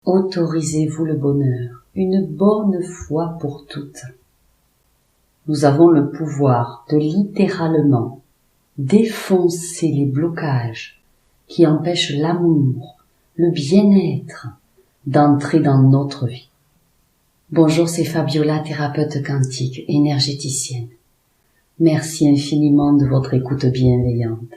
Autorisez-vous le bonheur, une bonne fois pour toutes. Nous avons le pouvoir de littéralement défoncer les blocages qui empêchent l'amour, le bien-être d'entrer dans notre vie. Bonjour, c'est Fabiola, thérapeute quantique, énergéticienne. Merci infiniment de votre écoute bienveillante.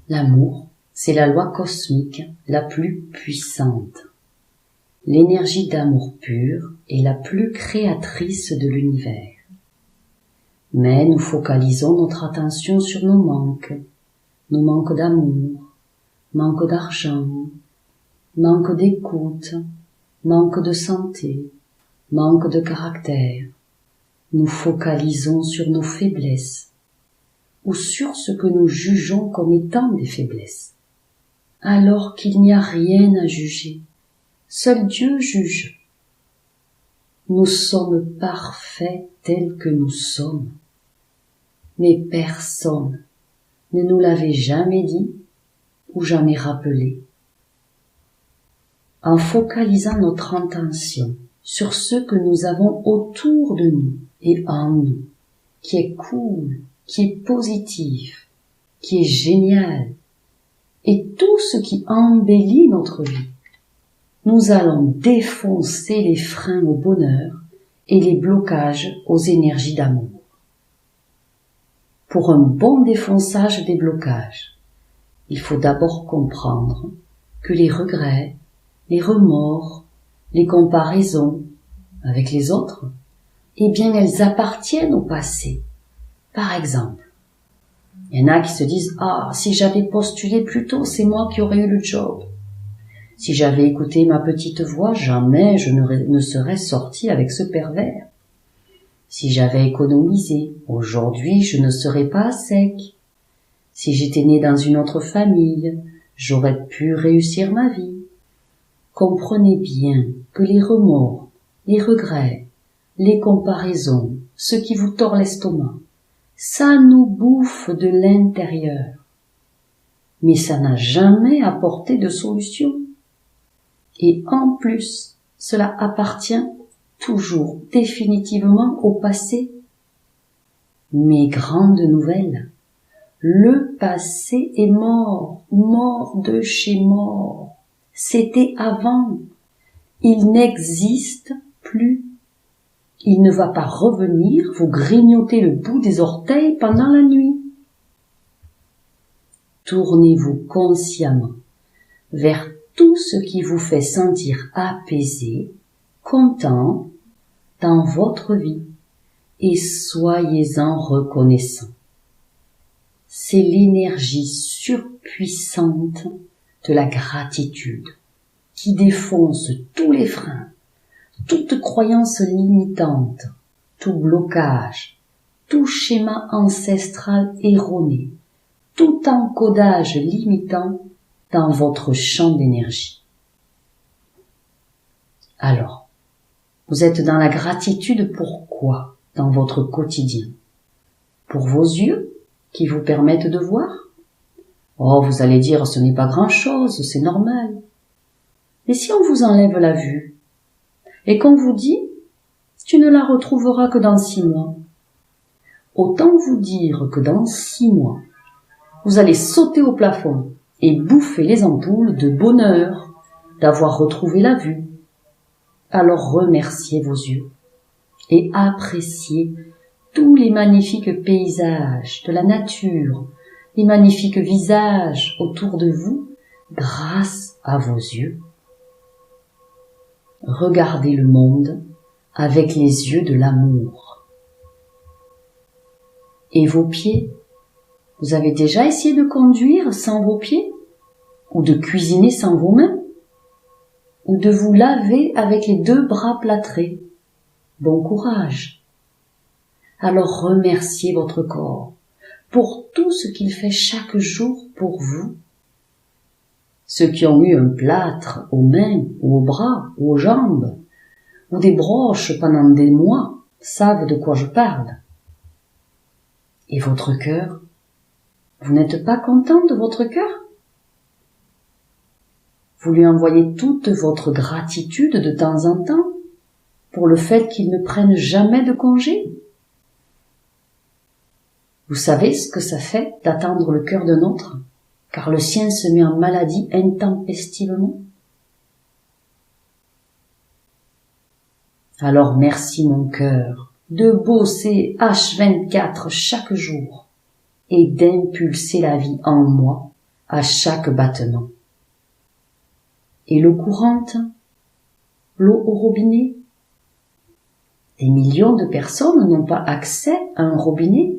L'amour, c'est la loi cosmique la plus puissante. L'énergie d'amour pur est la plus créatrice de l'univers. Mais nous focalisons notre attention sur nos manques d'amour, manque d'argent, manque d'écoute, manque de santé, manque de caractère. Nous focalisons sur nos faiblesses ou sur ce que nous jugeons comme étant des faiblesses, alors qu'il n'y a rien à juger. Seul Dieu juge. Nous sommes parfaits tels que nous sommes. Mais personne ne nous l'avait jamais dit ou jamais rappelé. En focalisant notre attention sur ce que nous avons autour de nous et en nous, qui est cool, qui est positif, qui est génial, et tout ce qui embellit notre vie, nous allons défoncer les freins au bonheur et les blocages aux énergies d'amour. Pour un bon défonçage des blocages, il faut d'abord comprendre que les regrets, les remords, les comparaisons avec les autres, eh bien elles appartiennent au passé. Par exemple, il y en a qui se disent « Ah, si j'avais postulé plus tôt, c'est moi qui aurais eu le job. Si j'avais écouté ma petite voix, jamais je ne serais sortie avec ce pervers. Si j'avais économisé, aujourd'hui je ne serais pas à sec. Si j'étais née dans une autre famille, j'aurais pu réussir ma vie. » Comprenez bien que les remords, les regrets, les comparaisons, ce qui vous tord l'estomac, ça nous bouffe de l'intérieur. Mais ça n'a jamais apporté de solution. Et en plus, cela appartient toujours définitivement au passé. Mais grande nouvelle, le passé est mort, mort de chez mort. C'était avant. Il n'existe plus. Il ne va pas revenir vous grignoter le bout des orteils pendant la nuit. Tournez-vous consciemment vers tout ce qui vous fait sentir apaisé, content dans votre vie et soyez-en reconnaissant. C'est l'énergie surpuissante de la gratitude qui défonce tous les freins, toute croyance limitante, tout blocage, tout schéma ancestral erroné, tout encodage limitant dans votre champ d'énergie. Alors, vous êtes dans la gratitude pourquoi dans votre quotidien? Pour vos yeux qui vous permettent de voir? Oh, vous allez dire, ce n'est pas grand-chose, c'est normal. Mais si on vous enlève la vue et qu'on vous dit, tu ne la retrouveras que dans 6 mois, autant vous dire que dans 6 mois, vous allez sauter au plafond et bouffer les ampoules de bonheur d'avoir retrouvé la vue. Alors remerciez vos yeux et appréciez tous les magnifiques paysages de la nature, les magnifiques visages autour de vous grâce à vos yeux. Regardez le monde avec les yeux de l'amour. Et vos pieds? Vous avez déjà essayé de conduire sans vos pieds? Ou de cuisiner sans vos mains? Ou de vous laver avec les 2 bras plâtrés? Bon courage! Alors remerciez votre corps pour tout ce qu'il fait chaque jour pour vous. Ceux qui ont eu un plâtre aux mains ou aux bras ou aux jambes, ou des broches pendant des mois, savent de quoi je parle. Et votre cœur? Vous n'êtes pas content de votre cœur? Vous lui envoyez toute votre gratitude de temps en temps pour le fait qu'il ne prenne jamais de congé. Vous savez ce que ça fait d'attendre le cœur d'un autre, car le sien se met en maladie intempestivement? Alors merci mon cœur de bosser H24 chaque jour et d'impulser la vie en moi à chaque battement. Et l'eau courante, l'eau au robinet. Des millions de personnes n'ont pas accès à un robinet.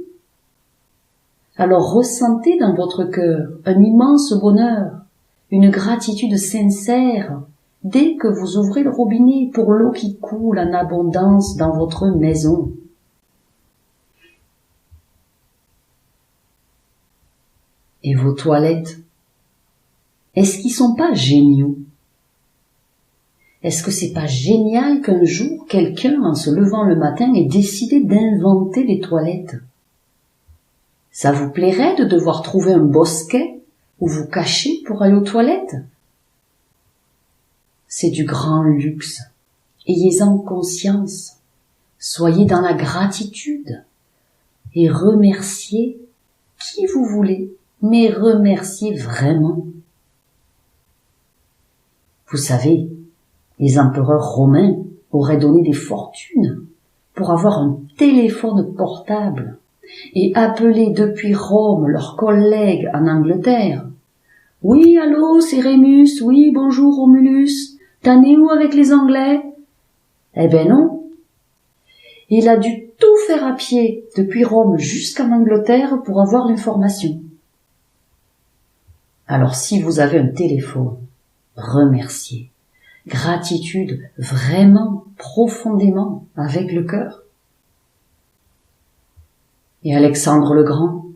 Alors ressentez dans votre cœur un immense bonheur, une gratitude sincère dès que vous ouvrez le robinet pour l'eau qui coule en abondance dans votre maison. Et vos toilettes, est-ce qu'ils sont pas géniaux? Est-ce que c'est pas génial qu'un jour, quelqu'un, en se levant le matin, ait décidé d'inventer les toilettes? Ça vous plairait de devoir trouver un bosquet où vous cacher pour aller aux toilettes? C'est du grand luxe. Ayez-en conscience. Soyez dans la gratitude et remerciez qui vous voulez, mais remerciez vraiment. Vous savez, les empereurs romains auraient donné des fortunes pour avoir un téléphone portable et appeler depuis Rome leurs collègues en Angleterre. « Oui, allô, c'est Rémus, oui, bonjour Romulus, t'en es où avec les Anglais ?» Eh ben non. Il a dû tout faire à pied depuis Rome jusqu'en Angleterre pour avoir l'information. Alors si vous avez un téléphone, remerciez. Gratitude vraiment, profondément, avec le cœur. Et Alexandre le Grand,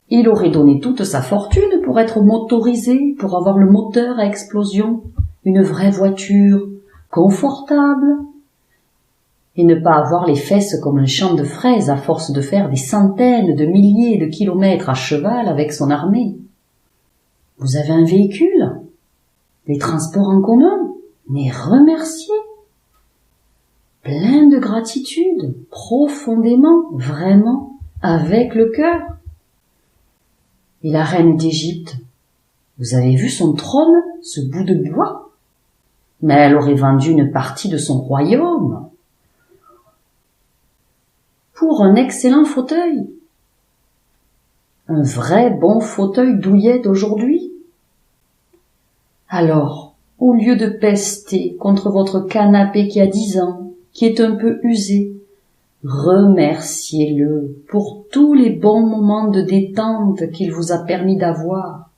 il aurait donné toute sa fortune pour être motorisé, pour avoir le moteur à explosion, une vraie voiture, confortable, et ne pas avoir les fesses comme un champ de fraises à force de faire des centaines de milliers de kilomètres à cheval avec son armée. Vous avez un véhicule, des transports en commun, mais remerciez. Plein de gratitude, profondément, vraiment, avec le cœur. Et la reine d'Égypte, vous avez vu son trône, ce bout de bois? Mais elle aurait vendu une partie de son royaume pour un excellent fauteuil. Un vrai bon fauteuil douillet d'aujourd'hui. Alors, au lieu de pester contre votre canapé qui a 10 ans, qui est un peu usé, remerciez-le pour tous les bons moments de détente qu'il vous a permis d'avoir,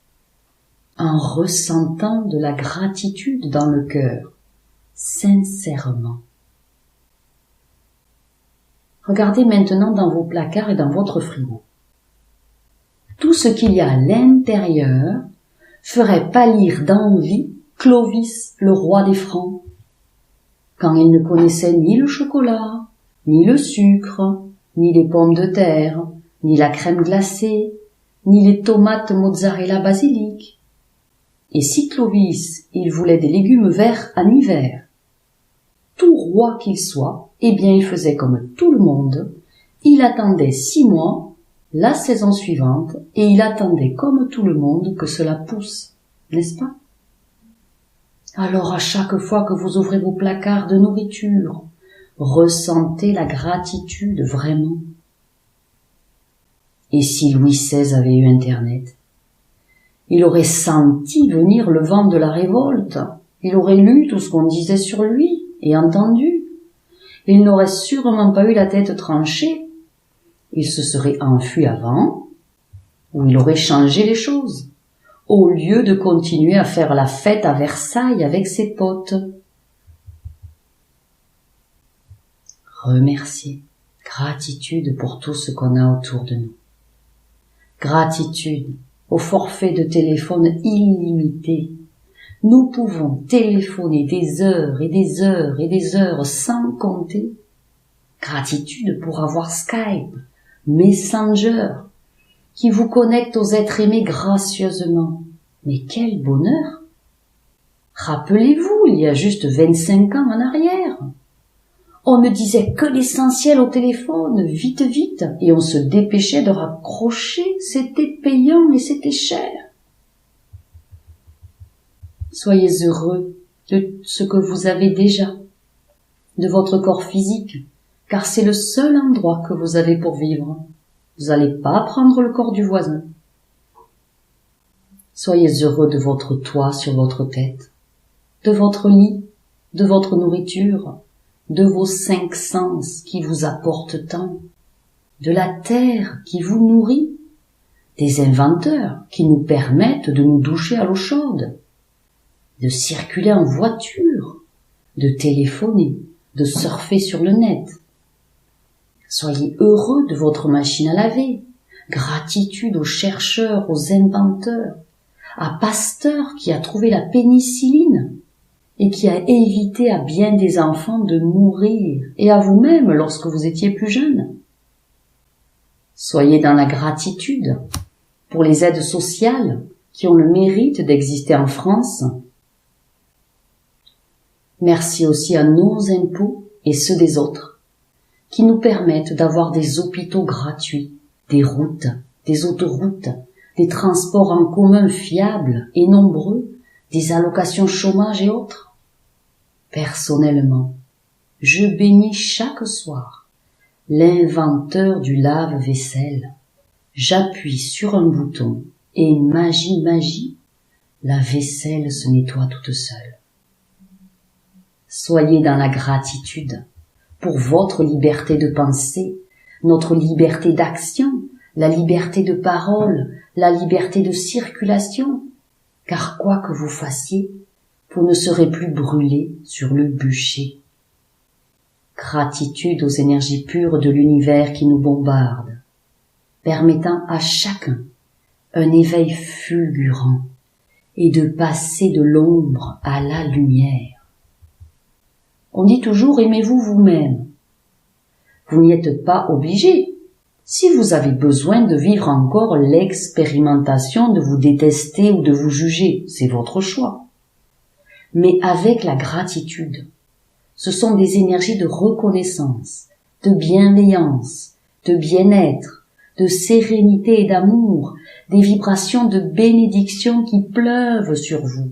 en ressentant de la gratitude dans le cœur, sincèrement. Regardez maintenant dans vos placards et dans votre frigo. Tout ce qu'il y a à l'intérieur ferait pâlir d'envie Clovis, le roi des Francs, quand il ne connaissait ni le chocolat, ni le sucre, ni les pommes de terre, ni la crème glacée, ni les tomates mozzarella basilic. Et si Clovis, il voulait des légumes verts en hiver, tout roi qu'il soit, eh bien il faisait comme tout le monde, il attendait 6 mois, la saison suivante, et il attendait comme tout le monde que cela pousse, n'est-ce pas? Alors à chaque fois que vous ouvrez vos placards de nourriture, ressentez la gratitude vraiment. Et si Louis XVI avait eu Internet, il aurait senti venir le vent de la révolte, il aurait lu tout ce qu'on disait sur lui et entendu. Il n'aurait sûrement pas eu la tête tranchée, il se serait enfui avant, ou il aurait changé les choses, au lieu de continuer à faire la fête à Versailles avec ses potes. Remercier, gratitude pour tout ce qu'on a autour de nous. Gratitude au forfait de téléphone illimité. Nous pouvons téléphoner des heures et des heures et des heures sans compter. Gratitude pour avoir Skype, Messenger, qui vous connecte aux êtres aimés gracieusement. Mais quel bonheur! Rappelez-vous, il y a juste 25 ans en arrière. On ne disait que l'essentiel au téléphone, vite, vite, et on se dépêchait de raccrocher, c'était payant et c'était cher. Soyez heureux de ce que vous avez déjà, de votre corps physique, car c'est le seul endroit que vous avez pour vivre. Vous n'allez pas prendre le corps du voisin. Soyez heureux de votre toit sur votre tête, de votre lit, de votre nourriture, de vos 5 sens qui vous apportent tant, de la terre qui vous nourrit, des inventeurs qui nous permettent de nous doucher à l'eau chaude, de circuler en voiture, de téléphoner, de surfer sur le net. Soyez heureux de votre machine à laver, gratitude aux chercheurs, aux inventeurs, à Pasteur qui a trouvé la pénicilline et qui a évité à bien des enfants de mourir, et à vous-même lorsque vous étiez plus jeune. Soyez dans la gratitude pour les aides sociales qui ont le mérite d'exister en France. Merci aussi à nos impôts et ceux des autres qui nous permettent d'avoir des hôpitaux gratuits, des routes, des autoroutes, des transports en commun fiables et nombreux, des allocations chômage et autres. Personnellement, je bénis chaque soir l'inventeur du lave-vaisselle. J'appuie sur un bouton et magie, la vaisselle se nettoie toute seule. Soyez dans la gratitude pour votre liberté de penser, notre liberté d'action, la liberté de parole, la liberté de circulation, car quoi que vous fassiez, vous ne serez plus brûlé sur le bûcher. Gratitude aux énergies pures de l'univers qui nous bombardent, permettant à chacun un éveil fulgurant et de passer de l'ombre à la lumière. On dit toujours aimez-vous vous-même. Vous n'y êtes pas obligé. Si vous avez besoin de vivre encore l'expérimentation de vous détester ou de vous juger, c'est votre choix. Mais avec la gratitude, ce sont des énergies de reconnaissance, de bienveillance, de bien-être, de sérénité et d'amour, des vibrations de bénédiction qui pleuvent sur vous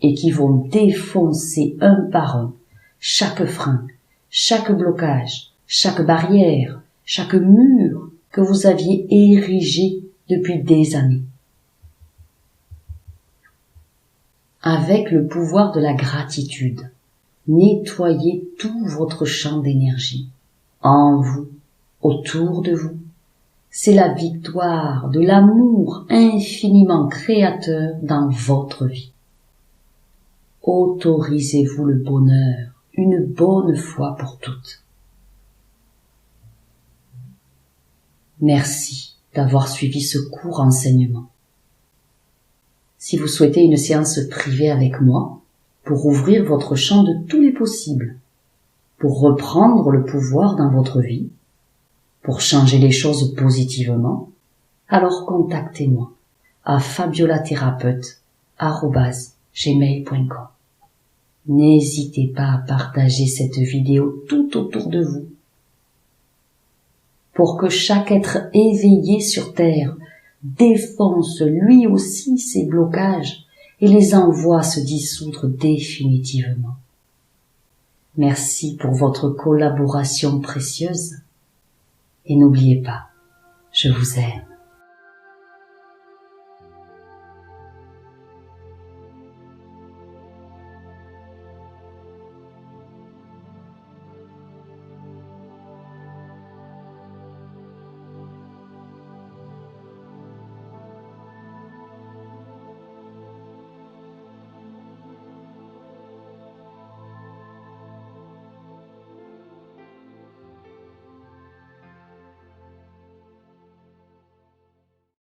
et qui vont défoncer un par un chaque frein, chaque blocage, chaque barrière, chaque mur que vous aviez érigé depuis des années. Avec le pouvoir de la gratitude, nettoyez tout votre champ d'énergie, en vous, autour de vous. C'est la victoire de l'amour infiniment créateur dans votre vie. Autorisez-vous le bonheur une bonne fois pour toutes. Merci d'avoir suivi ce court enseignement. Si vous souhaitez une séance privée avec moi, pour ouvrir votre champ de tous les possibles, pour reprendre le pouvoir dans votre vie, pour changer les choses positivement, alors contactez-moi à fabiolathérapeute@gmail.com. N'hésitez pas à partager cette vidéo tout autour de vous pour que chaque être éveillé sur Terre défonce lui aussi ses blocages et les envoie se dissoudre définitivement. Merci pour votre collaboration précieuse et n'oubliez pas, je vous aime.